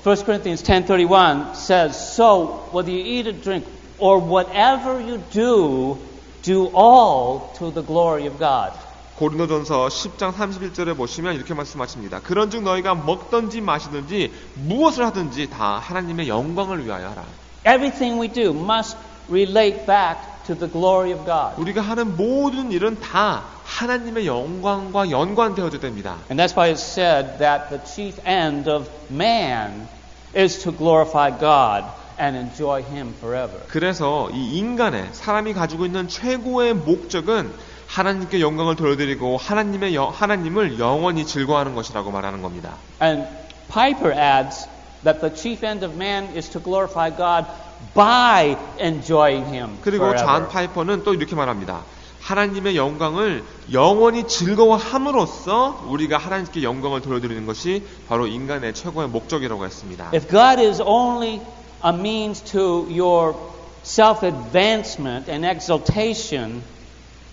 1 Corinthians 10:31 says, "So whether you eat or drink or whatever you do, do all to the glory of God." 고린도전서 10장 31절에 보시면 이렇게 말씀하십니다. 그런즉 너희가 먹든지 마시든지 무엇을 하든지 다 하나님의 영광을 위하여 하라. Everything we do must relate back to the glory of God. 우리가 하는 모든 일은 다 하나님의 영광과 연관되어져야 됩니다. And that's why it's said that the chief end of man is to glorify God and enjoy Him forever. 그래서 이 인간의 사람이 가지고 있는 최고의 목적은 하나님께 영광을 돌려드리고 하나님을 영원히 즐거워하는 것이라고 말하는 겁니다. And Piper adds that the chief end of man is to glorify God by enjoying Him 그리고 forever. 존 파이퍼는 또 이렇게 말합니다. 하나님의 영광을 영원히 즐거워함으로써 우리가 하나님께 영광을 돌려드리는 것이 바로 인간의 최고의 목적이라고 했습니다. If God is only a means to your self-advancement and exaltation,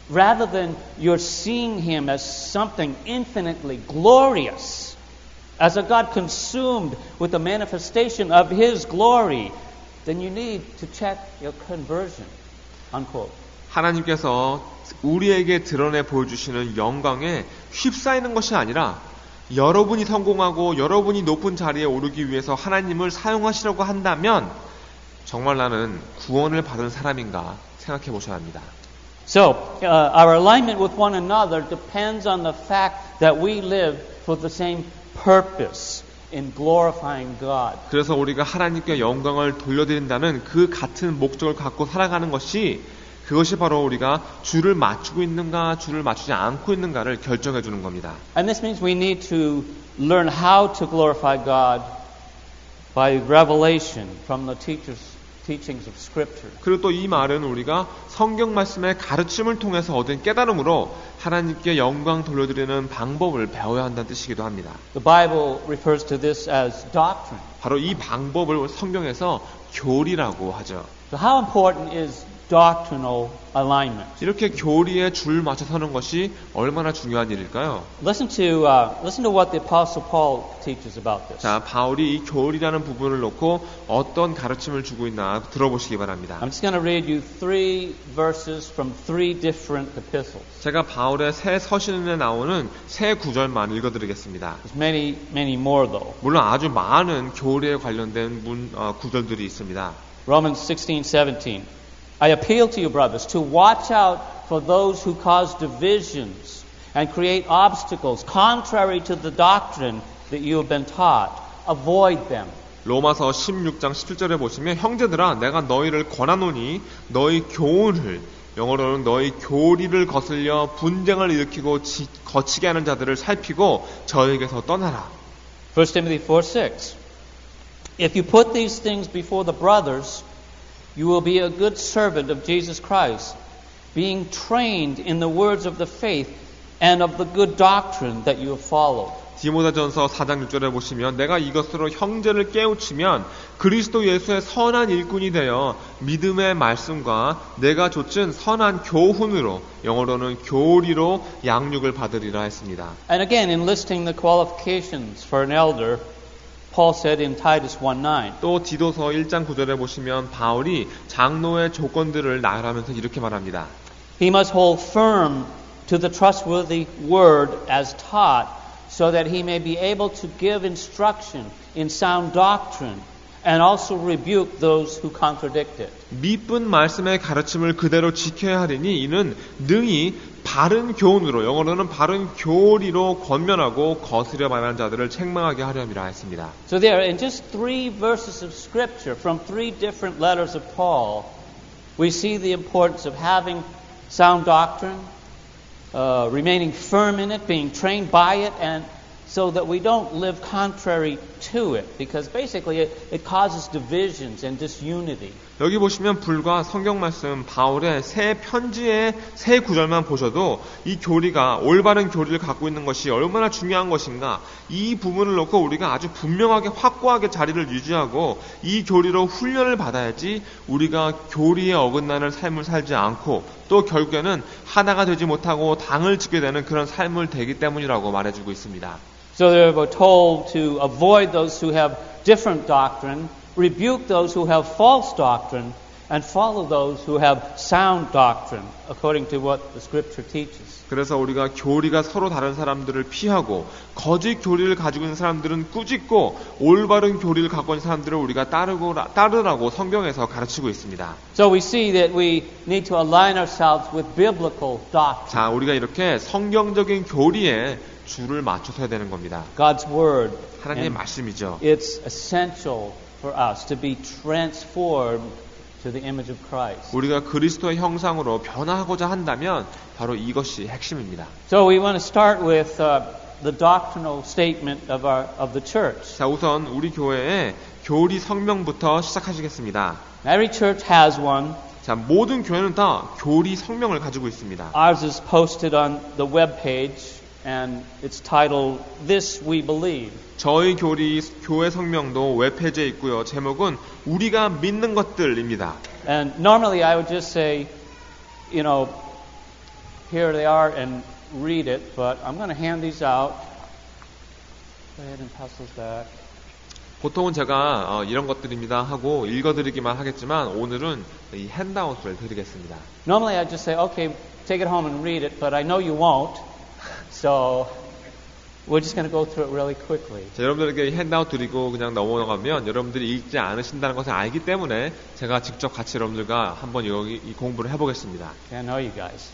rather than you're seeing Him as something infinitely glorious, as a God consumed with the manifestation of His glory, then you need to check your conversion. Unquote. 하나님께서 우리에게 드러내 보여주시는 영광에 휩싸이는 것이 아니라 여러분이 성공하고 여러분이 높은 자리에 오르기 위해서 하나님을 사용하시려고 한다면 정말 나는 구원을 받은 사람인가 생각해 보셔야 합니다. So, our alignment with one another depends on the fact that we live for the same purpose in glorifying God. 그래서 우리가 하나님께 영광을 돌려드린다는 그 같은 목적을 갖고 살아가는 것이 그것이 바로 우리가 주를 맞추고 있는가 주를 맞추지 않고 있는가를 결정해 주는 겁니다. And this means we need to learn how to glorify God by revelation from the teachings of Scripture. 그리고 또 이 말은 우리가 성경 말씀의 가르침을 통해서 얻은 깨달음으로 하나님께 영광 돌려드리는 방법을 배워야 한다는 뜻이기도 합니다. The Bible refers to this as doctrine. 바로 이 방법을 성경에서 교리라고 하죠. So how important is doctrinal alignment? 이렇게 교리에 줄 맞춰 서는 것이 얼마나 중요한 일일까요? Listen to what the Apostle Paul teaches about this. 자, 바울이 이 교리라는 부분을 놓고 어떤 가르침을 주고 있나 들어보시기 바랍니다. I'm just going to read you 3 verses from 3 different epistles. 제가 바울의 새 서신에 나오는 새 구절만 읽어드리겠습니다. There's many more though. 물론 아주 많은 교리에 관련된 구절들이 있습니다. Romans 16:17. I appeal to you, brothers, to watch out for those who cause divisions and create obstacles contrary to the doctrine that you have been taught. Avoid them. 로마서 16장 17절에 보시면 형제들아 내가 너희를 권하노니 너희 교훈을 영어로는 너희 교리를 거슬려 분쟁을 일으키고 거치게 하는 자들을 살피고 저에게서 떠나라. 1 Timothy 4:6. If you put these things before the brothers, you will be a good servant of Jesus Christ, being trained in the words of the faith and of the good doctrine that you have followed. 디모데전서 4장 6절에 보시면 내가 이것으로 형제를 깨우치면 그리스도 예수의 선한 일꾼이 되어 믿음의 말씀과 내가 좇은 선한 교훈으로 영어로는 교리로 양육을 받으리라 했습니다. And again, in listing the qualifications for an elder, Paul said in Titus 1:9. 또 디도서 1장 9절에 보시면 바울이 장로의 조건들을 나열하면서 이렇게 말합니다. He must hold firm to the trustworthy word as taught, so that he may be able to give instruction in sound doctrine and also rebuke those who contradict it. 미쁜 말씀의 가르침을 그대로 지켜야 하리니 이는 능히 바른 교훈으로 영어로는 바른 교리로 권면하고 거스려 말하는 자들을 책망하게 하려니라 했습니다. So there, in just 3 verses of Scripture from 3 different letters of Paul, we see the importance of having sound doctrine, remaining firm in it, being trained by it, and so that we don't live contrary to it, because basically it causes divisions and disunity. 여기 보시면 불과 성경 말씀 바울의 새 편지의 새 구절만 보셔도 이 교리가 올바른 교리를 갖고 있는 것이 얼마나 중요한 것인가 이 부분을 놓고 우리가 아주 분명하게 확고하게 자리를 유지하고 이 교리로 훈련을 받아야지 우리가 교리에 어긋나는 삶을 살지 않고 또 결국에는 하나가 되지 못하고 당을 짓게 되는 그런 삶을 되기 때문이라고 말해주고 있습니다. So they were told to avoid those who have different doctrine, rebuke those who have false doctrine, and follow those who have sound doctrine, according to what the Scripture teaches. 그래서 우리가 교리가 서로 다른 사람들을 피하고 거짓 교리를 가지고 있는 사람들은 꾸짖고 올바른 교리를 갖고 있는 사람들을 우리가 따르라고 성경에서 가르치고 있습니다. So we see that we need to align ourselves with biblical doctrine. 자, 우리가 이렇게 성경적인 교리에 줄을 맞춰서 해야 되는 겁니다. God's Word. 하나님의 And 말씀이죠. it's essential for us to be transformed to the image of Christ. 우리가 그리스도의 형상으로 변화하고자 한다면 바로 이것이 핵심입니다. So we want to start with the doctrinal statement of the church. 자, 우선 우리 교회의 교리 성명부터 시작하시겠습니다. Every church has one. 자, 모든 교회는 다 교리 성명을 가지고 있습니다. Ours is posted on the web page, and it's titled "This We Believe." 저희 교회 성명도 웹페이지에 있고요. 제목은 우리가 믿는 것들입니다. And normally I would just say, you know, here they are and read it, but I'm going to hand these out. Go ahead and pass those back. 보통은 제가 이런 것들입니다 하고 읽어드리기만 하겠지만 오늘은 이 핸드아웃을 드리겠습니다. Normally I'd just say, okay, take it home and read it, but I know you won't. So we're just going to go through it really quickly. 자, 여러분들에게 핸드아웃 드리고 그냥 넘어가면 여러분들이 읽지 않으신다는 것을 알기 때문에 제가 직접 같이 여러분들과 한번 이 공부를 해보겠습니다. Okay, I know you guys.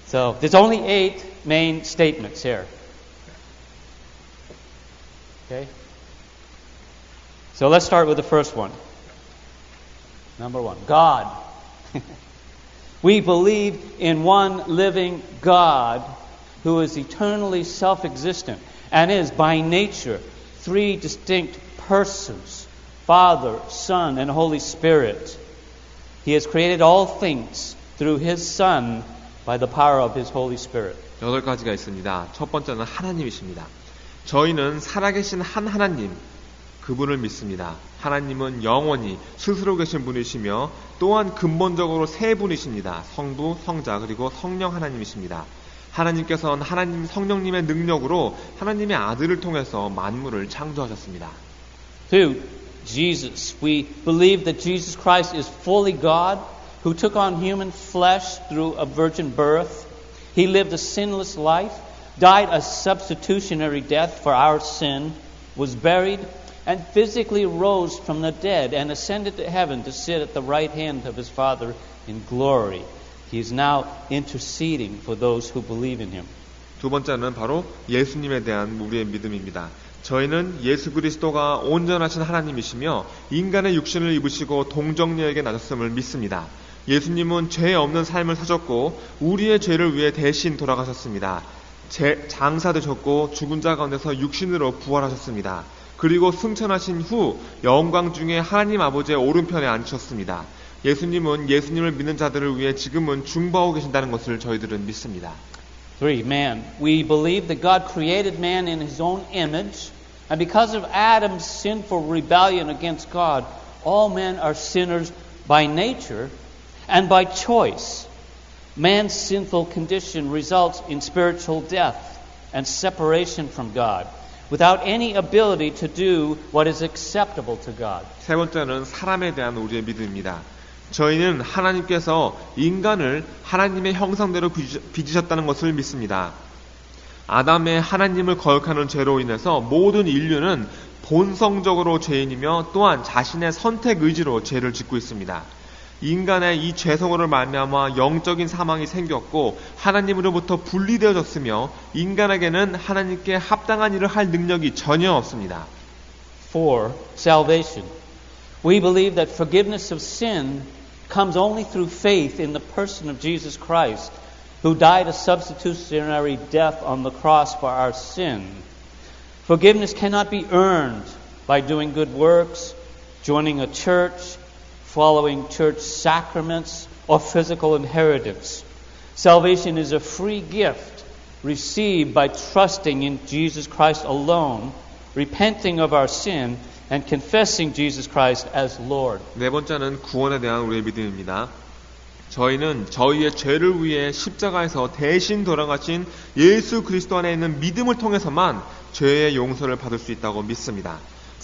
So there's only 8 main statements here. Okay? So let's start with the first one. Number 1, God. We believe in one living God who is eternally self-existent and is by nature 3 distinct persons, Father, Son, and Holy Spirit. He has created all things through His Son by the power of His Holy Spirit. 8가지가 있습니다. 첫 번째는 하나님이십니다. 저희는 살아계신 한 하나님, 그분을 믿습니다. 하나님은 영원히 스스로 계신 분이시며 또한 근본적으로 3분이십니다. 성부, 성자, 그리고 성령 하나님이십니다. 하나님께서는 하나님 성령님의 능력으로 하나님의 아들을 통해서 만물을 창조하셨습니다. 2. Jesus. We believe that Jesus Christ is fully God who took on human flesh through a virgin birth. He lived a sinless life, died a substitutionary death for our sin, was buried, and physically rose from the dead and ascended to heaven to sit at the right hand of His Father in glory. He is now interceding for those who believe in Him. 두 번째는 바로 예수님에 대한 우리의 믿음입니다. 저희는 예수 그리스도가 온전하신 하나님이시며 인간의 육신을 입으시고 동정녀에게 나셨음을 믿습니다. 예수님은 죄 없는 삶을 사셨고 우리의 죄를 위해 대신 돌아가셨습니다. 장사되셨고 죽은 자 가운데서 육신으로 부활하셨습니다. 그리고 승천하신 후 영광 중에 하나님 아버지의 오른편에 앉으셨습니다. 예수님은 예수님을 믿는 자들을 위해 지금은 중보하고 계신다는 것을 저희들은 믿습니다. 3. Man. We believe that God created man in His own image, and because of Adam's sinful rebellion against God, all men are sinners by nature and by choice. Man's sinful condition results in spiritual death and separation from God, without any ability to do what is acceptable to God. 세 번째는 사람에 대한 우리의 믿음입니다. 저희는 하나님께서 인간을 하나님의 형상대로 빚으셨다는 것을 믿습니다. 아담의 하나님을 거역하는 죄로 인해서 모든 인류는 본성적으로 죄인이며 또한 자신의 선택 의지로 죄를 짓고 있습니다. 인간의 이 죄성으로 말미암아 영적인 사망이 생겼고 하나님으로부터 분리되어졌으며 인간에게는 하나님께 합당한 일을 할 능력이 전혀 없습니다. 4. Salvation. We believe that forgiveness of sin comes only through faith in the person of Jesus Christ, who died a substitutionary death on the cross for our sin. Forgiveness cannot be earned by doing good works, joining a church, following church sacraments, or physical inheritance. Salvation is a free gift received by trusting in Jesus Christ alone, repenting of our sin, and confessing Jesus Christ as Lord. 네 번째는 구원에 대한 우리의 믿음입니다. 저희는 저희의 죄를 위해 십자가에서 대신 돌아가신 예수 그리스도 안에 있는 믿음을 통해서만 죄의 용서를 받을 수 있다고 믿습니다.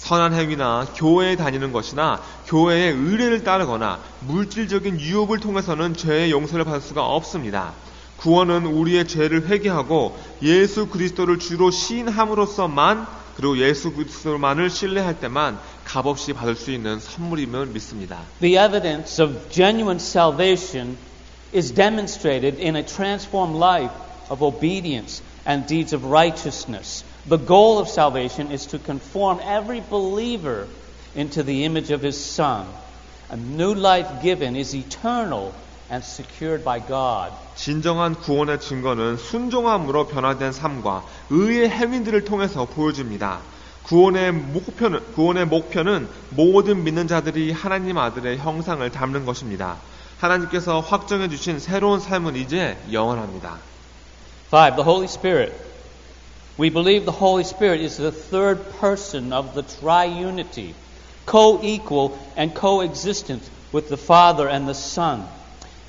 선한 행위나 교회에 다니는 것이나 교회의 의례를 따르거나 물질적인 유혹을 통해서는 죄의 용서를 받을 수가 없습니다. 구원은 우리의 죄를 회개하고 예수 그리스도를 주로 시인함으로써만, 그리고 예수 그리스도만을 신뢰할 때만 값없이 받을 수 있는 선물임을 믿습니다. The evidence of genuine salvation is demonstrated in a transformed life of obedience and deeds of righteousness. The goal of salvation is to conform every believer into the image of His Son. A new life given is eternal and secured by God. 진정한 구원의 증거는 순종함으로 변화된 삶과 의의 행위들을 통해서 보여집니다. 구원의 목표는 모든 믿는 자들이 하나님 아들의 형상을 담는 것입니다. 하나님께서 확정해 주신 새로운 삶은 이제 영원합니다. 5. The Holy Spirit. We believe the Holy Spirit is the third person of the triunity, co-equal and co-existent with the Father and the Son.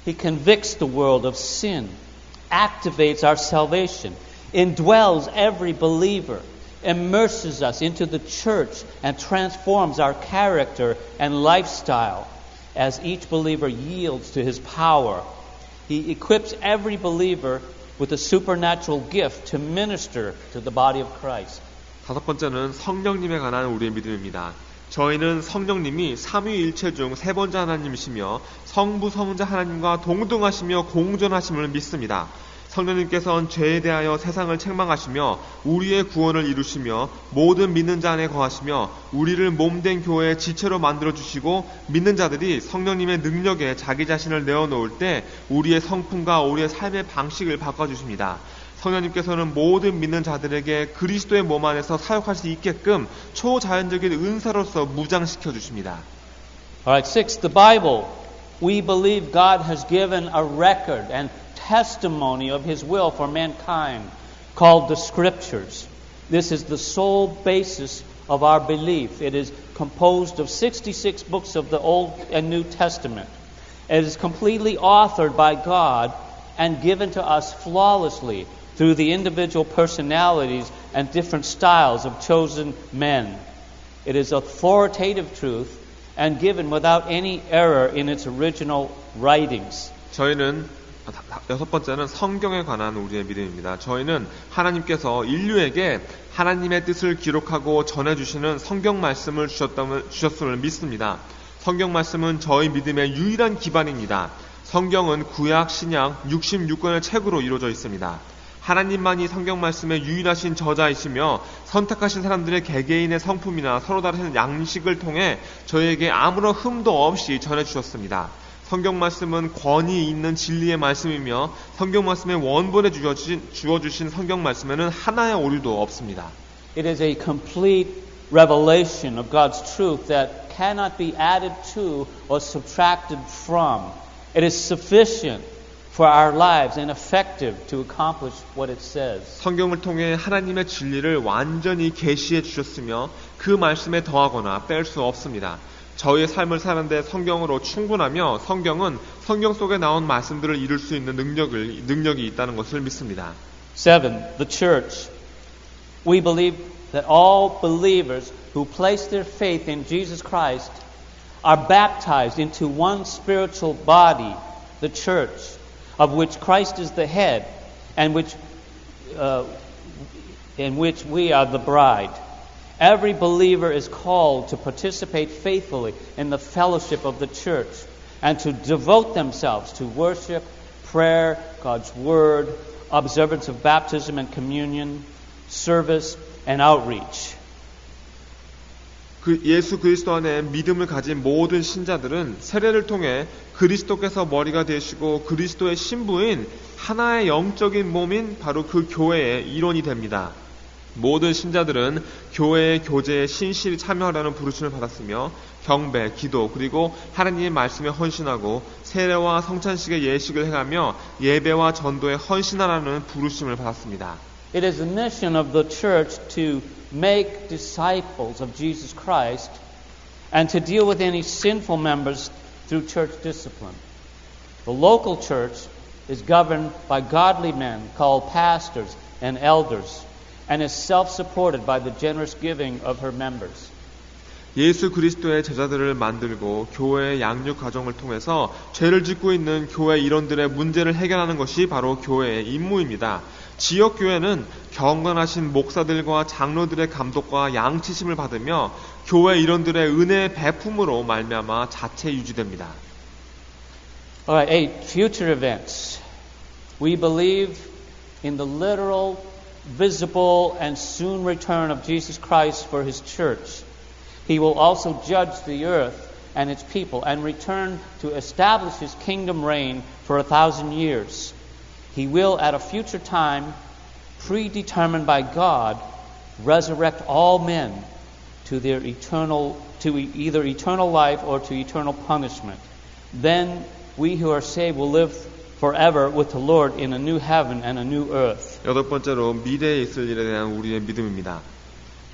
He convicts the world of sin, activates our salvation, indwells every believer, immerses us into the church, and transforms our character and lifestyle as each believer yields to His power. He equips every believer with a supernatural gift to minister to the body of Christ. 다섯 번째는 성령님에 관한 우리의 믿음입니다. 저희는 성령님이 삼위일체 중 세 번째 하나님이시며 성부 성자 하나님과 동등하시며 공존하심을 믿습니다. 성령님께서는 죄에 대하여 세상을 책망하시며 우리의 구원을 이루시며 모든 믿는 자 안에 거하시며 우리를 몸된 교회의 지체로 만들어주시고 믿는 자들이 성령님의 능력에 자기 자신을 내어놓을 때 우리의 성품과 우리의 삶의 방식을 바꿔주십니다. 성령님께서는 모든 믿는 자들에게 그리스도의 몸 안에서 사역할 수 있게끔 초자연적인 은사로서 무장시켜 주십니다. Alright, 6. The Bible. We believe God has given a record and testimony of His will for mankind called the Scriptures. This is the sole basis of our belief. It is composed of 66 books of the Old and New Testament. It is completely authored by God and given to us flawlessly through the individual personalities and different styles of chosen men. It is authoritative truth and given without any error in its original writings. 여섯 번째는 성경에 관한 우리의 믿음입니다. 저희는 하나님께서 인류에게 하나님의 뜻을 기록하고 전해주시는 성경 말씀을 주셨음을 믿습니다. 성경 말씀은 저희 믿음의 유일한 기반입니다. 성경은 구약, 신약 66권의 책으로 이루어져 있습니다. 하나님만이 성경 말씀의 유일하신 저자이시며 선택하신 사람들의 개개인의 성품이나 서로 다른 양식을 통해 저희에게 아무런 흠도 없이 전해주셨습니다. 성경 말씀은 권위 있는 진리의 말씀이며 성경 말씀의 원본에 주어주신 성경 말씀에는 하나의 오류도 없습니다. It is a complete revelation of God's truth that cannot be added to or subtracted from. It is sufficient for our lives and effective to accomplish what it says. 성경을 통해 하나님의 진리를 완전히 계시해 주셨으며 그 말씀에 더하거나 뺄 수 없습니다. 저희의 삶을 사는데 성경으로 충분하며 성경은 성경 속에 나온 말씀들을 이룰 수 있는 능력이 있다는 것을 믿습니다. 7. The church. We believe that all believers who place their faith in Jesus Christ are baptized into one spiritual body, the church, of which Christ is the head, and in which we are the bride. Every believer is called to participate faithfully in the fellowship of the church and to devote themselves to worship, prayer, God's Word, observance of baptism and communion, service, and outreach. 예수 그리스도 안에 믿음을 가진 모든 신자들은 세례를 통해 그리스도께서 머리가 되시고 그리스도의 신부인 하나의 영적인 몸인 바로 그 교회의 일원이 됩니다. 모든 신자들은 교회의 교제에 신실히 참여하라는 부르심을 받았으며 경배, 기도, 그리고 하나님의 말씀에 헌신하고 세례와 성찬식의 예식을 행하며 예배와 전도에 헌신하라는 부르심을 받았습니다. It is the mission of the church to make disciples of Jesus Christ and to deal with any sinful members through church discipline. The local church is governed by godly men called pastors and elders, and is self-supported by the generous giving of her members. 예수 그리스도의 제자들을 만들고 교회의 양육 과정을 통해서 죄를 짓고 있는 교회 일원들의 문제를 해결하는 것이 바로 교회의 임무입니다. 지역 교회는 경건하신 목사들과 장로들의 감독과 양치심을 받으며 교회 일원들의 은혜의 배품으로 말미암아 자체 유지됩니다. All right, 8. Future events. We believe in the literal, visible, and soon return of Jesus Christ for His church. He will also judge the earth and its people and return to establish His kingdom reign for 1,000 years. He will, at a future time, predetermined by God, resurrect all men to their either eternal life or to eternal punishment. Then we who are saved will live forever with the Lord in a new heaven and a new earth. 여덟 번째로 미래에 있을 일에 대한 우리의 믿음입니다.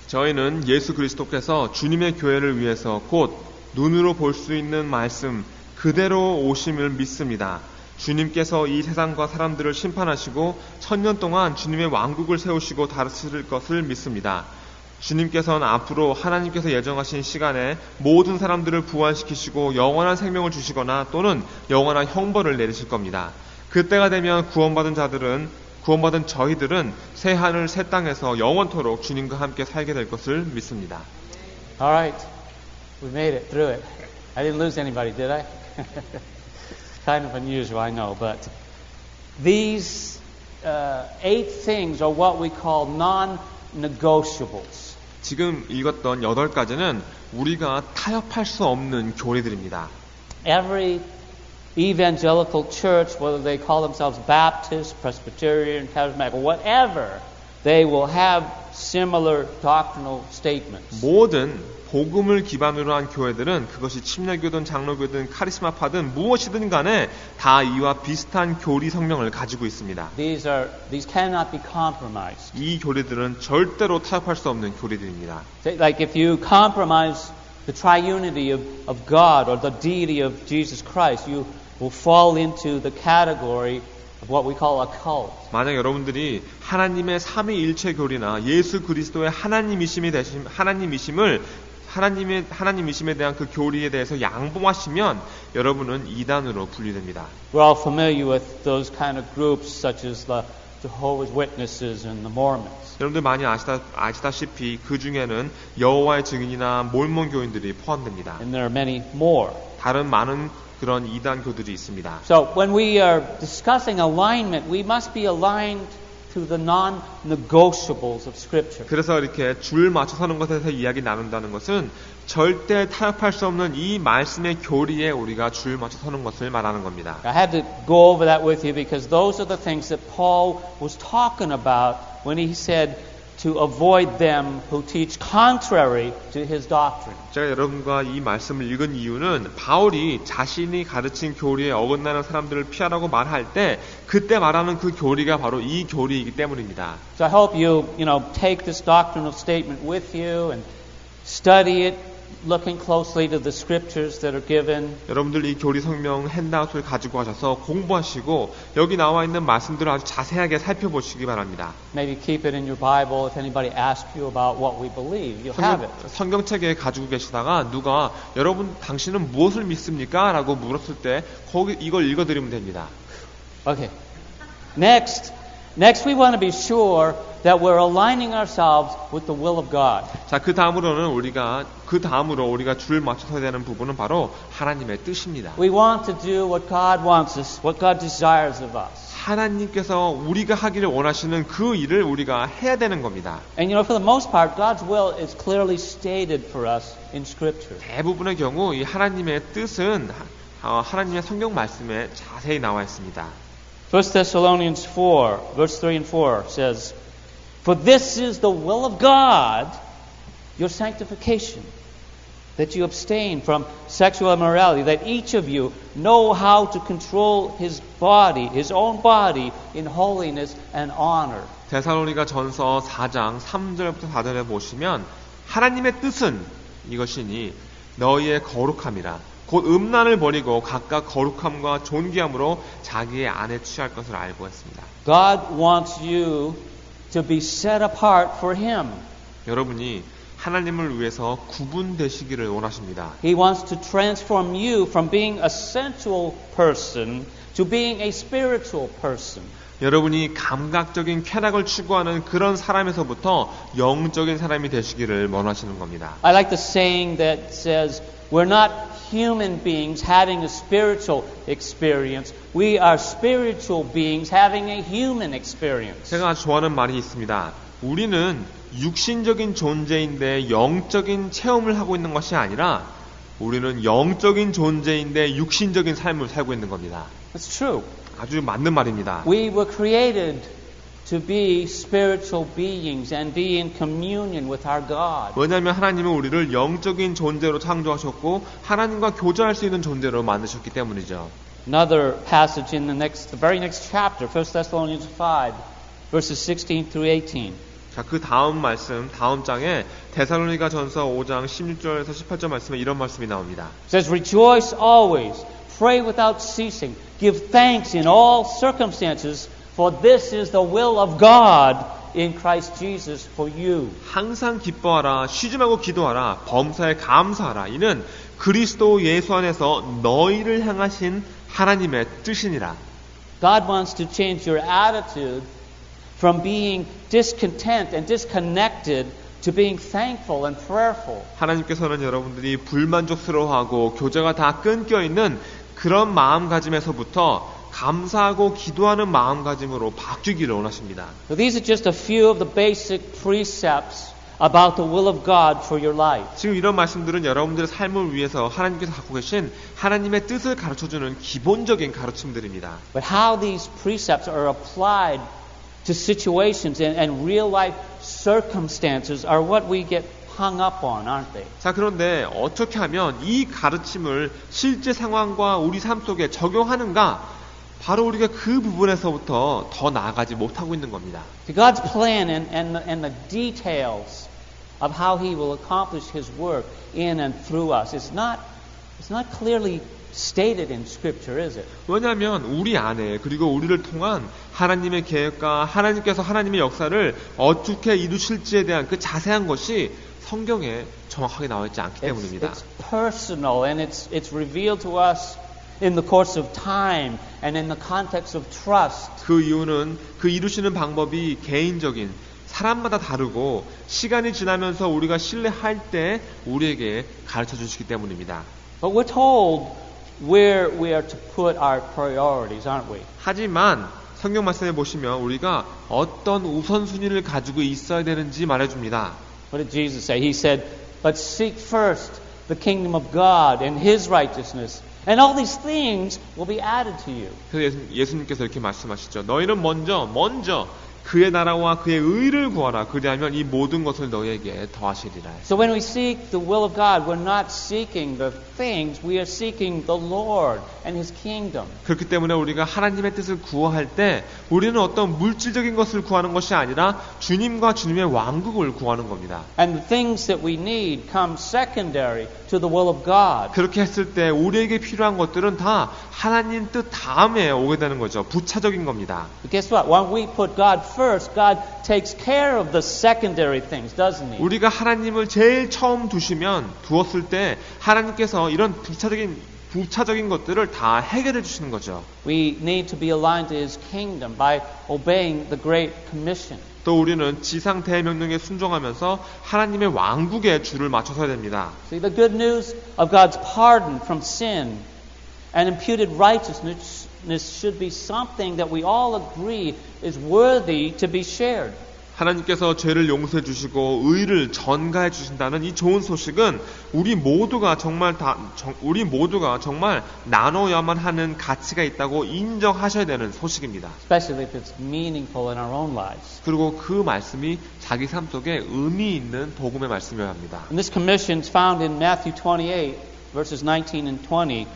저희는 예수 그리스도께서 주님의 교회를 위해서 곧 눈으로 볼 수 있는 말씀 그대로 오심을 믿습니다. 주님께서 이 세상과 사람들을 심판하시고 1000년 동안 주님의 왕국을 세우시고 다스릴 것을 믿습니다. 주님께서는 앞으로 하나님께서 예정하신 시간에 모든 사람들을 부활시키시고 영원한 생명을 주시거나 또는 영원한 형벌을 내리실 겁니다. 그때가 되면 구원받은 저희들은 새 하늘 새 땅에서 영원토록 주님과 함께 살게 될 것을 믿습니다. All right, we made it through it. I didn't lose anybody, did I? Kind of unusual, I know, but these 8 things are what we call non-negotiables. 지금 읽었던 8가지는 우리가 타협할 수 없는 교리들입니다. Every evangelical church, whether they call themselves Baptist, Presbyterian, Charismatic, or whatever, they will have similar doctrinal statements. 모든 복음을 기반으로 한 교회들은 그것이 침례교든 장로교든 카리스마파든 무엇이든 간에 다 이와 비슷한 교리 성명을 가지고 있습니다. These cannot be compromised. 이 교리들은 절대로 타협할 수 없는 교리들입니다. Like if you compromise the triunity of God or the deity of Jesus Christ, you will fall into the category of what we call a cult. 만약 여러분들이 하나님의 삼위일체 교리나 예수 그리스도의 하나님이심에 대한 그 교리에 대해서 양보하시면 여러분은 이단으로 분류됩니다. We're all familiar with those kind of groups such as the Jehovah's Witnesses and the Mormons. 여러분들 많이 아시다시피 그 중에는 여호와의 증인이나 몰몬 교인들이 포함됩니다. And there are many more. 다른 많은 그런 이단교들이 있습니다. So when we are discussing alignment, we must be aligned to the non-negotiables of Scripture. 그래서 이렇게 줄 맞춰 서는 것에 대해서 이야기 나눈다는 것은 절대 타협할 수 없는 이 말씀의 교리에 우리가 줄 맞춰 서는 것을 말하는 겁니다. I had to go over that with you because those are the things that Paul was talking about when he said to avoid them who teach contrary to his doctrine. 제가 여러분과 이 말씀을 읽은 이유는 바울이 자신이 가르친 교리에 어긋나는 사람들을 피하라고 말할 때 그때 말하는 그 교리가 바로 이 교리이기 때문입니다. So I hope you take this doctrinal statement with you and study it, looking closely to the scriptures that are given. 여러분들 이 교리 성명 핸드아웃을 가지고 가셔서 공부하시고 여기 나와 있는 말씀들을 아주 자세하게 살펴보시기 바랍니다. Maybe keep it in your Bible. If anybody asks you about what we believe, you'll have it. 성경책에 가지고 계시다가 누가 여러분 당신은 무엇을 믿습니까? 라고 물었을 때 거기 이걸 읽어드리면 됩니다. Okay. Next we want to be sure that we're aligning ourselves with the will of God. 자, 그 다음으로 우리가 줄 맞춰서야 되는 부분은 바로 하나님의 뜻입니다. We want to do what God wants us, what God desires of us. 하나님께서 우리가 하기를 원하시는 그 일을 우리가 해야 되는 겁니다. And for the most part, God's will is clearly stated for us in Scripture. 대부분의 경우 이 하나님의 뜻은 하나님의 성경 말씀에 자세히 나와 있습니다. 1 Thessalonians 4, verse 3 and 4 says, For this is the will of God, your sanctification, that you abstain from sexual immorality, that each of you know how to control his own body, in holiness and honor. 데살로니가 전서 4장 3절부터 4절에 보시면 하나님의 뜻은 이것이니 너희의 거룩함이라. 곧 음란을 버리고 각각 거룩함과 존귀함으로 자기의 안에 취할 것을 알고 했습니다. God wants you to be set apart for Him. 여러분이 하나님을 위해서 구분되시기를 원하십니다. He wants to transform you from being a sensual person to being a spiritual person. 여러분이 감각적인 쾌락을 추구하는 그런 사람에서부터 영적인 사람이 되시기를 원하시는 겁니다. I like the saying that says, we're not human beings having a spiritual experience. We are spiritual beings having a human experience. 제가 좋아하는 말이 있습니다. 우리는 육신적인 존재인데 영적인 체험을 하고 있는 것이 아니라 우리는 영적인 존재인데 육신적인 삶을 살고 있는 겁니다. That's true. 아주 맞는 말입니다. We were created to be spiritual beings and be in communion with our God. 왜냐하면 하나님은 우리를 영적인 존재로 창조하셨고 하나님과 교제할 수 있는 존재로 만드셨기 때문이죠. Another passage in the very next chapter, 1 Thessalonians 5, verses 16 through 18. 자, 그 다음 말씀, 다음 장에 데살로니가 전서 5장 16절에서 18절 말씀에 이런 말씀이 나옵니다. It says, Rejoice always, pray without ceasing, give thanks in all circumstances, for this is the will of God in Christ Jesus for you. 항상 기뻐하라, 쉬지 말고 기도하라, 범사에 감사하라. 이는 그리스도 예수 안에서 너희를 향하신 하나님의 뜻이니라. God wants to change your attitude from being discontent and disconnected to being thankful and prayerful. 하나님께서는 여러분들이 불만족스러워하고 교제가 다 끊겨 있는 그런 마음가짐에서부터 감사하고 기도하는 마음가짐으로 바뀌기를 원하십니다. So these are just a few of the basic precepts about the will of God for your life. 지금 이런 말씀들은 여러분들의 삶을 위해서 하나님께서 갖고 계신 하나님의 뜻을 가르쳐주는 기본적인 가르침들입니다. But how these precepts are applied to situations and real life circumstances are what we get hung up on, aren't they? 자, 그런데 어떻게 하면 이 가르침을 실제 상황과 우리 삶 속에 적용하는가? 바로 우리가 그 부분에서부터 더 나아가지 못하고 있는 겁니다. God's plan and the details of how He will accomplish His work in and through us it's not clearly stated in Scripture, is it? 왜냐하면 우리 안에 그리고 우리를 통한 하나님의 계획과 하나님께서 하나님의 역사를 어떻게 이루실지에 대한 그 자세한 것이 성경에 정확하게 나와 있지 않기 때문입니다. It's personal and it's revealed to us in the course of time and in the context of trust. 그 이유는 그 이루시는 방법이 개인적인 사람마다 다르고 시간이 지나면서 우리가 신뢰할 때 우리에게 가르쳐 주시기 때문입니다. But we're told where we are to put our priorities, aren't we? 하지만 성경 말씀에 보시면 우리가 어떤 우선순위를 가지고 있어야 되는지 말해줍니다. What did Jesus say? He said, "But seek first the kingdom of God and His righteousness, and all these things will be added to you." 그래서 예수님께서 이렇게 말씀하시죠. 너희는 먼저 그의 나라와 그의 의를 구하라. 그리하면 이 모든 것을 너희에게 더하시리라. So when we seek the will of God, we're not seeking the things, we are seeking the Lord and His kingdom. 그렇기 때문에 우리가 하나님의 뜻을 구할 때 우리는 어떤 물질적인 것을 구하는 것이 아니라 주님과 주님의 왕국을 구하는 겁니다. And the things that we need come secondary to the will of God. 그렇게 했을 때 우리에게 필요한 것들은 다 하나님 뜻 다음에 오게 되는 거죠. 부차적인 겁니다. But guess what? When we put God first, God takes care of the secondary things, doesn't He? 우리가 하나님을 제일 처음 두었을 때 하나님께서 이런 부차적인 것들을 다 해결해 주시는 거죠. We need to be aligned to His kingdom by obeying the Great Commission. 또 우리는 지상 대명령에 순종하면서 하나님의 왕국에 줄을 맞춰서야 됩니다. See, the good news of God's pardon from sin and imputed righteousness should be something that we all agree is worthy to be shared. 하나님께서 죄를 용서해 주시고 의를 전가해 주신다는 이 좋은 소식은 우리 모두가 정말 나눠야만 하는 가치가 있다고 인정하셔야 되는 소식입니다. Especially if it's meaningful in our own lives. 그리고 그 말씀이 자기 삶 속에 의미 있는 복음의 말씀이어야 합니다. And this commission is found in Matthew 28, verses 19 and 20,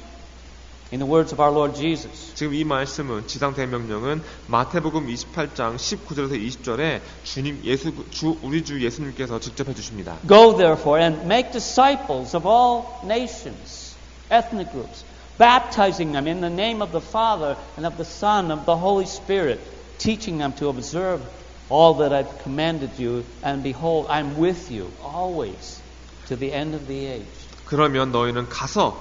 in the words of our Lord Jesus. 지금 이 말씀은 지상 대명령은 마태복음 28장 19절에서 20절에 우리 주 예수님께서 직접 해주십니다. Go therefore and make disciples of all nations, ethnic groups, baptizing them in the name of the Father and of the Son and of the Holy Spirit, teaching them to observe all that I've commanded you, and behold, I'm with you always to the end of the age. 그러면 너희는 가서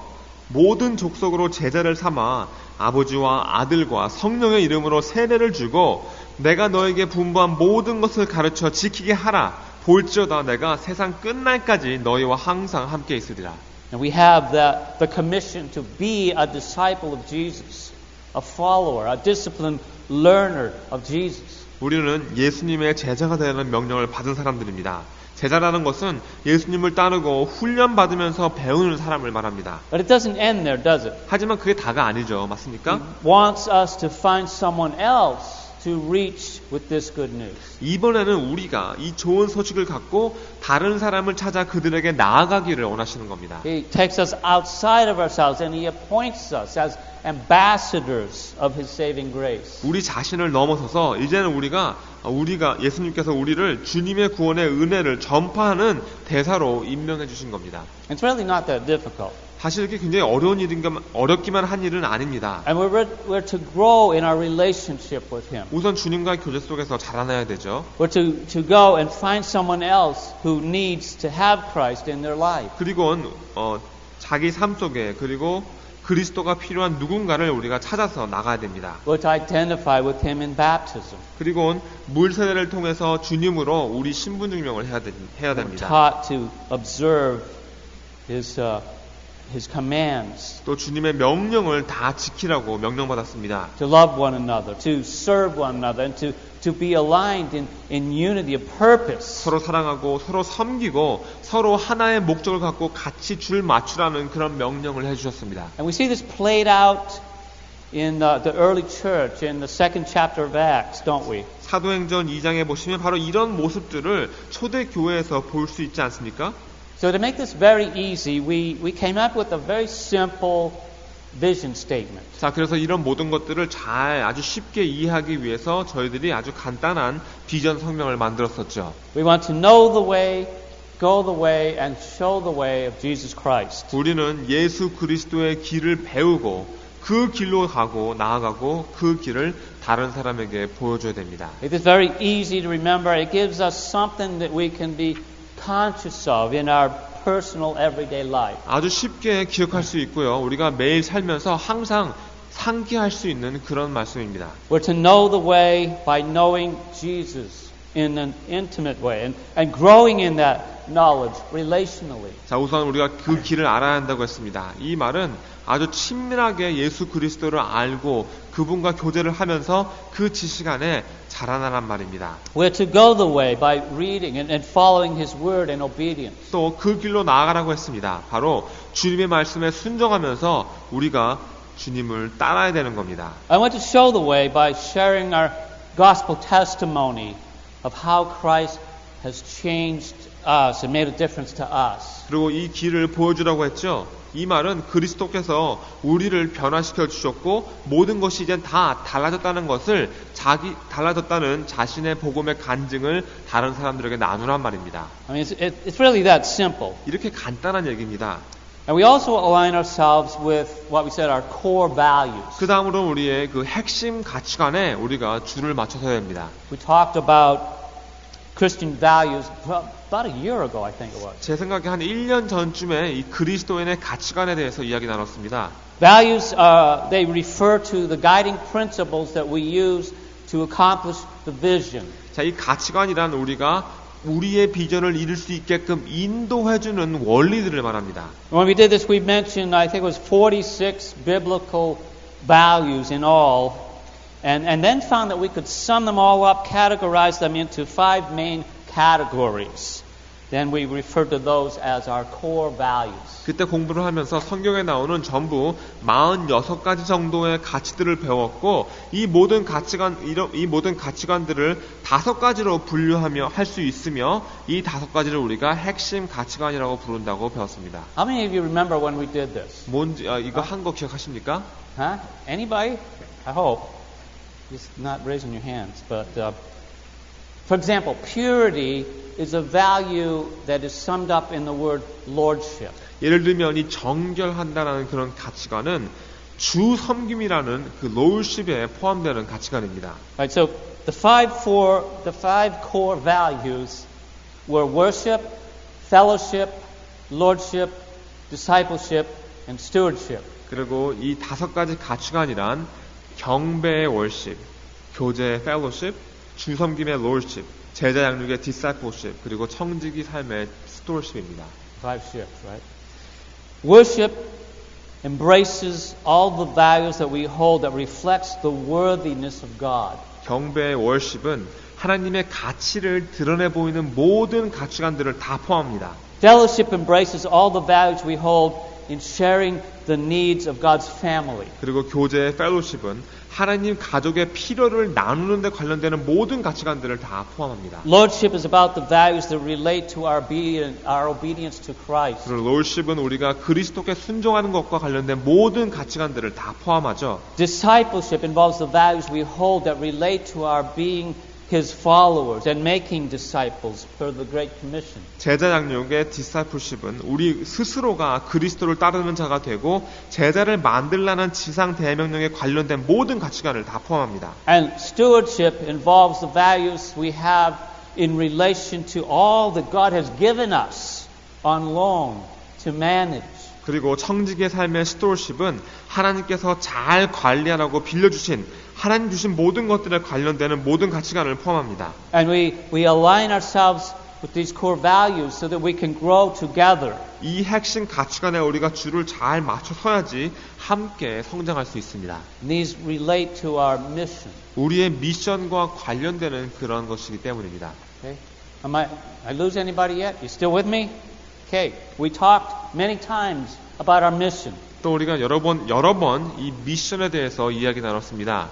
모든 족속으로 제자를 삼아 아버지와 아들과 성령의 이름으로 세례를 주고 내가 너에게 분부한 모든 것을 가르쳐 지키게 하라. 볼지어다 내가 세상 끝날까지 너희와 항상 함께 있으리라. And we have the commission to be a disciple of Jesus, a follower, a disciplined learner of Jesus. 우리는 예수님의 제자가 되는 명령을 받은 사람들입니다. 제자라는 것은 예수님을 따르고 훈련받으면서 배우는 사람을 말합니다. But it doesn't end there, does it? 하지만 그게 다가 아니죠. 맞습니까? He wants us to find someone else to reach with this good news. 이번에는 우리가 이 좋은 소식을 갖고 다른 사람을 찾아 그들에게 나아가기를 원하시는 겁니다. He takes us outside of ourselves and He appoints us as ambassadors of His saving grace. 우리 자신을 넘어서서 이제는 우리가 예수님께서 우리를 주님의 구원의 은혜를 전파하는 대사로 임명해 주신 겁니다. It's really not that difficult. 사실 이렇게 굉장히 어렵기만 한 일은 아닙니다. And we're to grow in our relationship with Him. 우선 주님과의 교제 속에서 자라나야 되죠. We're to go and find someone else who needs to have Christ in their life. 그리고 자기 삶 속에 그리고 그리스도가 필요한 누군가를 우리가 찾아서 나가야 됩니다. We're to identify with Him in baptism. 그리고 물 세례를 통해서 주님으로 우리 신분 증명을 해야 We're 됩니다. taught to observe His commands, 또 주님의 명령을 다 지키라고 명령받았습니다. to love one another, to serve one another, and to be aligned in unity of purpose. 서로 사랑하고 서로 섬기고 서로 하나의 목적을 갖고 같이 줄 맞추라는 그런 명령을 해주셨습니다. And we see this played out in the early church in the second chapter of Acts, don't we? 사도행전 2장에 보시면 바로 이런 모습들을 초대교회에서 볼 수 있지 않습니까? So to make this very easy, we came up with a very simple vision statement. 자, 그래서 이런 모든 것들을 아주 쉽게 이해하기 위해서 저희들이 아주 간단한 비전 성명을 만들었었죠. We want to know the way, go the way, and show the way of Jesus Christ. 우리는 예수 그리스도의 길을 배우고 그 길로 가고 나아가고 그 길을 다른 사람에게 보여줘야 됩니다. It is very easy to remember. It gives us something that we can be conscious of in our personal everyday life. 아주 쉽게 기억할 수 있고요. 우리가 매일 살면서 항상 상기할 수 있는 그런 말씀입니다. We're to know the way by knowing Jesus in an intimate way and growing in that knowledge relationally. 자, 우선 우리가 그 길을 알아야 한다고 했습니다. 이 말은 아주 친밀하게 예수 그리스도를 알고 그분과 교제를 하면서 그 지식 안에 자라나란 말입니다. We're to go the way by reading and following His word in obedience. 또 그 길로 나아가라고 했습니다. 바로 주님의 말씀에 순종하면서 우리가 주님을 따라야 되는 겁니다. I want to show the way by sharing our gospel testimony of how Christ has changed us and made a difference to us. 그리고 이 길을 보여주라고 했죠. 이 말은 그리스도께서 우리를 변화시켜 주셨고 모든 것이 이제 다 달라졌다는 것을 달라졌다는 자신의 복음의 간증을 다른 사람들에게 나누란 말입니다. I mean, it's really that simple. 이렇게 간단한 얘기입니다. And we also align ourselves with what we said, our core values. 그 다음으로 우리의 그 핵심 가치관에 우리가 줄을 맞춰서야 합니다. We talked about Christian values about a year ago, I think it was. 제 생각에 한 1년 전쯤에 이 그리스도인의 가치관에 대해서 이야기 나눴습니다. Values, they refer to the guiding principles that we use to accomplish the vision. 자, 이 가치관이란 우리가 우리의 비전을 이룰 수 있게끔 인도해주는 원리들을 말합니다. When we did this, we mentioned, I think it was 46 biblical values in all, and then found that we could sum them all up, categorize them into 5 main categories. Then we referred to those as our core values. 그때 공부를 하면서 성경에 나오는 전부 46가지 정도의 가치들을 배웠고 이 모든 가치관들을 5가지로 분류하며 할 수 있으며 이 5가지를 우리가 핵심 가치관이라고 부른다고 배웠습니다. How many of you remember when we did this? 뭔지 이거 한 거 기억하십니까? Huh? Anybody? I hope. Just not raising your hands, but for example, purity is a value that is summed up in the word lordship. 예를 들면 이 정결한다라는 그런 가치관은 주 섬김이라는 그 lordship에 포함되는 가치관입니다. Right, so the five core values were worship, fellowship, lordship, discipleship, and stewardship. 그리고 이 5가지 가치관이란 경배의 월십, 교제의 펠로십, 주섬김의 lordship, 제자 양육의 discipleship, 그리고 청지기 삶의 stewardship입니다. 5 ships, right? Worship embraces all the values that we hold that reflects the worthiness of God. 경배의 worship은 하나님의 가치를 드러내 보이는 모든 가치관들을 다 포함합니다. Fellowship embraces all the values we hold in sharing the needs of God's family. 그리고 교제의 fellowship은 하나님 가족의 필요를 나누는 데 관련되는 모든 가치관들을 다 포함합니다. Lordship is about the values that relate to our obedience to Christ. 그리고 lordship은 우리가 그리스도께 순종하는 것과 관련된 모든 가치관들을 다 포함하죠. Discipleship involves the values we hold that relate to our being His followers and making disciples per the Great Commission. 제자 양육의 discipleship은 우리 스스로가 그리스도를 따르는 자가 되고 제자를 만들라는 지상 대명령에 관련된 모든 가치관을 다 포함합니다. And stewardship involves the values we have in relation to all that God has given us on loan to manage. 그리고 청지기의 삶의 stewardship은 하나님께서 잘 관리하라고 빌려주신 하나님 주신 모든 것들에 관련되는 모든 가치관을 포함합니다. And we align ourselves with these core values so that we can grow together. 이 핵심 가치관에 우리가 줄을 잘 맞춰 서야지 함께 성장할 수 있습니다. And these relate to our mission. 우리의 미션과 관련되는 그런 것이기 때문입니다. Okay? I lose anybody yet? You still with me? Okay. We talked many times about our mission. 또 우리가 여러 번 이 미션에 대해서 이야기 나눴습니다.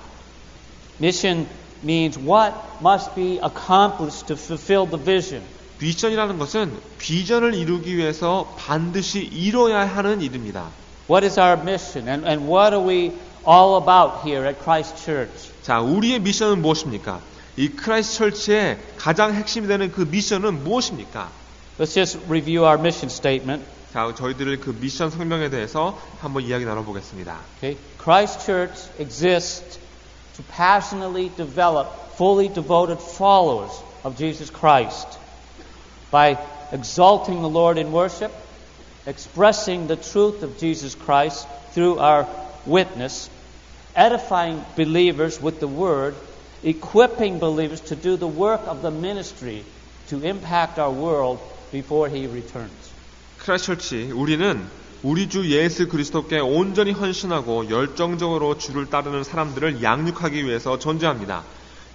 Mission means what must be accomplished to fulfill the vision. 미션이라는 것은 비전을 이루기 위해서 반드시 이뤄야 하는 일입니다. What is our mission and what are we all about here at Christ Church? 자, 우리의 미션은 무엇입니까? 이 크라이스트 처치의 가장 핵심이 되는 그 미션은 무엇입니까? Let's just review our mission statement. 자, 저희들 그 미션 성명에 대해서 한번 이야기 나눠보겠습니다. Okay. Christ Church exists to passionately develop fully devoted followers of Jesus Christ by exalting the Lord in worship, expressing the truth of Jesus Christ through our witness, edifying believers with the Word, equipping believers to do the work of the ministry to impact our world before He returns. 크라이스트 처치, 우리는 우리 주 예수 그리스도께 온전히 헌신하고 열정적으로 주를 따르는 사람들을 양육하기 위해서 존재합니다.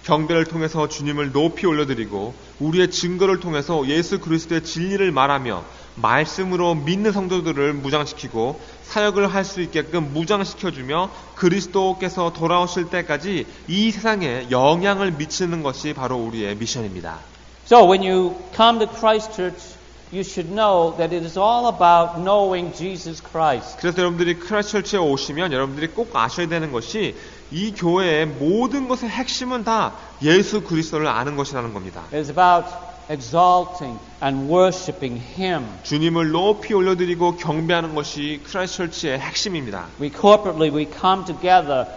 경배를 통해서 주님을 높이 올려드리고 우리의 증거를 통해서 예수 그리스도의 진리를 말하며 말씀으로 믿는 성도들을 무장시키고 사역을 할 수 있게끔 무장시켜주며 그리스도께서 돌아오실 때까지 이 세상에 영향을 미치는 것이 바로 우리의 미션입니다. So when you come to Christ Church, you should know that it is all about knowing Jesus Christ. 그래서 여러분들이 크라이스트 처치에 오시면 여러분들이 꼭 아셔야 되는 것이 이 교회의 모든 것의 핵심은 다 예수 그리스도를 아는 것이라는 겁니다. It is about exalting and worshiping Him. 주님을 높이 올려드리고 경배하는 것이 크라이스트 처치의 핵심입니다. We corporately we come together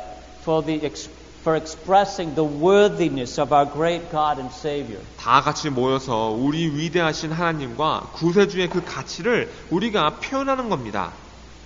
for expressing the worthiness of our great God and Savior. 다 같이 모여서 우리 위대하신 하나님과 구세주의 그 가치를 우리가 표현하는 겁니다.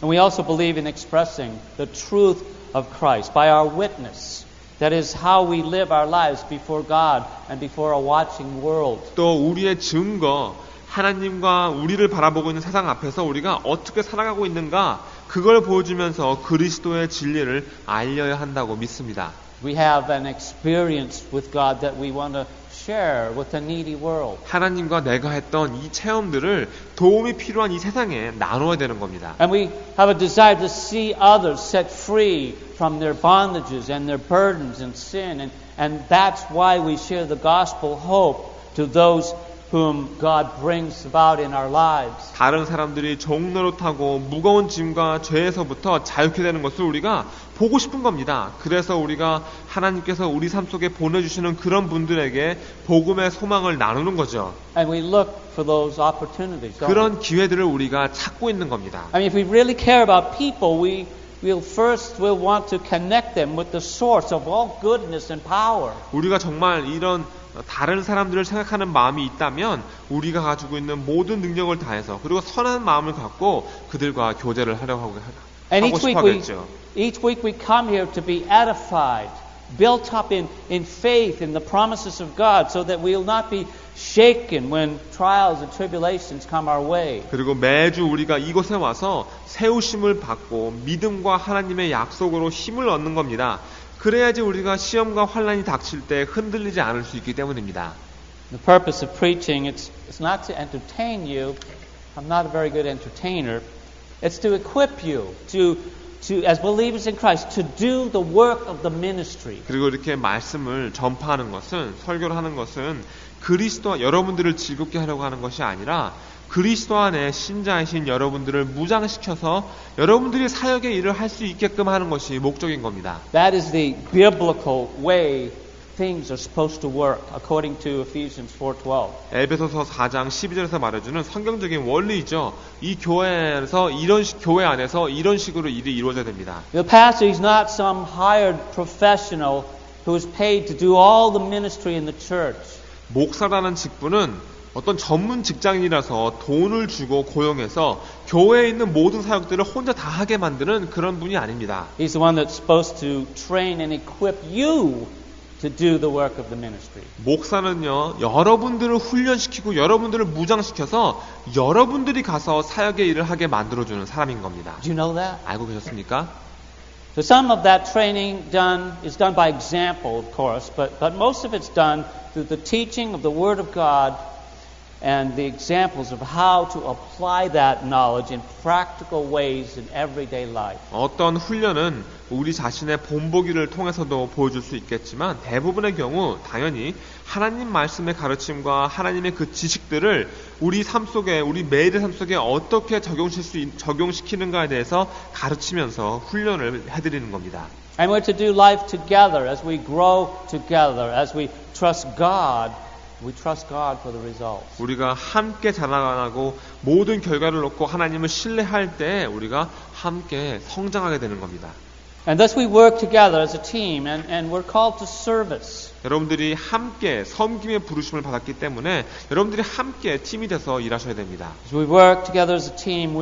And we also believe in expressing the truth of Christ by our witness. That is how we live our lives before God and before a watching world. 또 우리의 증거, 하나님과 우리를 바라보고 있는 세상 앞에서 우리가 어떻게 살아가고 있는가 그걸 보여주면서 그리스도의 진리를 알려야 한다고 믿습니다. We have an experience with God that we want to share with a needy world. 하나님과 내가 했던 이 체험들을 도움이 필요한 이 세상에 나눠야 되는 겁니다. And we have a desire to see others set free from their bondages and their burdens and sin. And that's why we share the gospel hope to those whom God brings about in our lives. 다른 사람들이 종노릇하고 무거운 짐과 죄에서부터 자유케 되는 것을 우리가 보고 싶은 겁니다. 그래서 우리가 하나님께서 우리 삶 속에 보내주시는 그런 분들에게 복음의 소망을 나누는 거죠. And we look for those opportunities. 그런 기회들을 우리가 찾고 있는 겁니다. I mean, if we really care about people, we we'll want to connect them with the source of all goodness and power. 우리가 정말 이런 다른 사람들을 생각하는 마음이 있다면 우리가 가지고 있는 모든 능력을 다해서 그리고 선한 마음을 갖고 그들과 교제를 하려고 And 하고 싶어 하겠죠. each week we come here to be edified, built up in faith in the promises of God so that we'll not be shaken when trials and tribulations come our way. 그리고 매주 우리가 이곳에 와서 세우심을 받고 믿음과 하나님의 약속으로 힘을 얻는 겁니다. 그래야지 우리가 시험과 환난이 닥칠 때 흔들리지 않을 수 있기 때문입니다. The purpose of preaching it's not to entertain you. I'm not a very good entertainer. It's to equip you to as believers in Christ to do the work of the ministry. 그리고 이렇게 말씀을 전파하는 것은 설교를 하는 것은 그리스도와 여러분들을 즐겁게 하려고 하는 것이 아니라 그리스도 안에 신자이신 여러분들을 무장시켜서 여러분들이 사역의 일을 할 수 있게끔 하는 것이 목적인 겁니다. That is the biblical way things are supposed to work according to Ephesians 4:12. 에베소서 4장 12절에서 말해주는 성경적인 원리이죠. 이 교회 안에서 이런 식으로 일이 이루어져야 됩니다. The pastor is not some hired professional who is paid to do all the ministry in the church. 목사라는 직분은 어떤 전문 직장인이라서 돈을 주고 고용해서 교회에 있는 모든 사역들을 혼자 다 하게 만드는 그런 분이 아닙니다. He's the one that's supposed to train and equip you to do the work of the ministry. 목사는요, 여러분들을 훈련시키고 여러분들을 무장시켜서 여러분들이 가서 사역의 일을 하게 만들어주는 사람인 겁니다. Did you know that? 알고 계셨습니까? So some of that training is done by example, of course, but most of it's done through the teaching of the Word of God and the examples of how to apply that knowledge in practical ways in everyday life. 어떤 훈련은 우리 자신의 본보기를 통해서도 보여줄 수 있겠지만 대부분의 경우 당연히 하나님 말씀의 가르침과 하나님의 그 지식들을 우리 삶 속에 우리 매일의 삶 속에 어떻게 적용시키는가에 대해서 가르치면서 훈련을 해드리는 겁니다. And we're to do life together as we grow together, as we trust God. We trust God for the results. 우리가 함께 자라나고 모든 결과를 놓고 하나님을 신뢰할 때 우리가 함께 성장하게 되는 겁니다. And thus we work together as a team and we're called to service. 여러분들이 함께 섬김의 부르심을 받았기 때문에 여러분들이 함께 팀이 돼서 일하셔야 됩니다. As we work together as a team,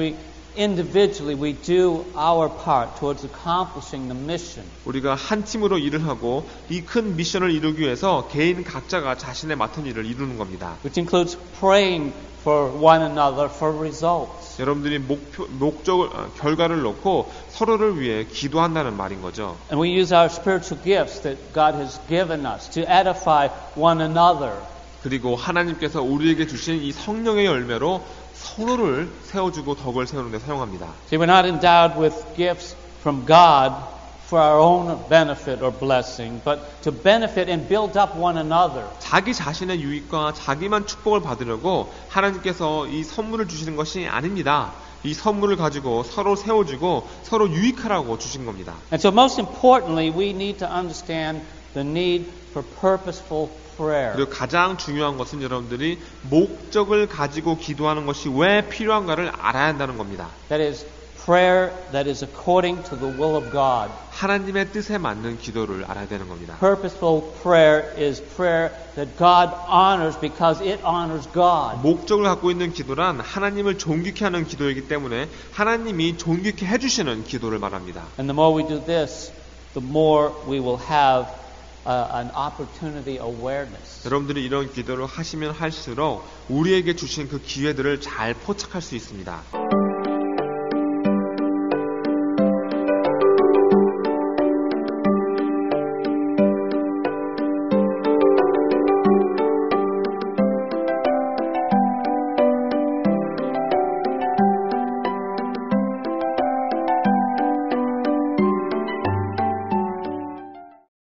individually we do our part towards accomplishing the mission. 우리가 한 팀으로 일을 하고 이 큰 미션을 이루기 위해서 개인 각자가 자신의 맡은 일을 이루는 겁니다. Which includes praying for one another for results. 여러분들이 결과를 놓고 서로를 위해 기도한다는 말인 거죠. And we use our spiritual gifts that God has given us to edify one another. 그리고 하나님께서 우리에게 주신 이 성령의 열매로 서로를 세워주고 덕을 세우는 데 사용합니다. See, we're not endowed with gifts from God for our own benefit or blessing, but to benefit and build up one another. 자기 자신의 유익과 자기만 축복을 받으려고 하나님께서 이 선물을 주시는 것이 아닙니다. 이 선물을 가지고 서로 세워주고 서로 유익하라고 주신 겁니다. And so most importantly, we need to understand the need for purposeful prayer. 그리고 가장 중요한 것은 여러분들이 목적을 가지고 기도하는 것이 왜 필요한가를 알아야 한다는 겁니다. That is prayer that is according to the will of God. 하나님의 뜻에 맞는 기도를 알아야 되는 겁니다. Purposeful prayer is prayer that God honors because it honors God. 목적을 갖고 있는 기도란 하나님을 존귀케 하는 기도이기 때문에 하나님이 존귀케 해주시는 기도를 말합니다. And the more we do this, the more we will have an opportunity awareness. 여러분들이 이런 기도를 하시면 할수록 우리에게 주신 그 기회들을 잘 포착할 수 있습니다.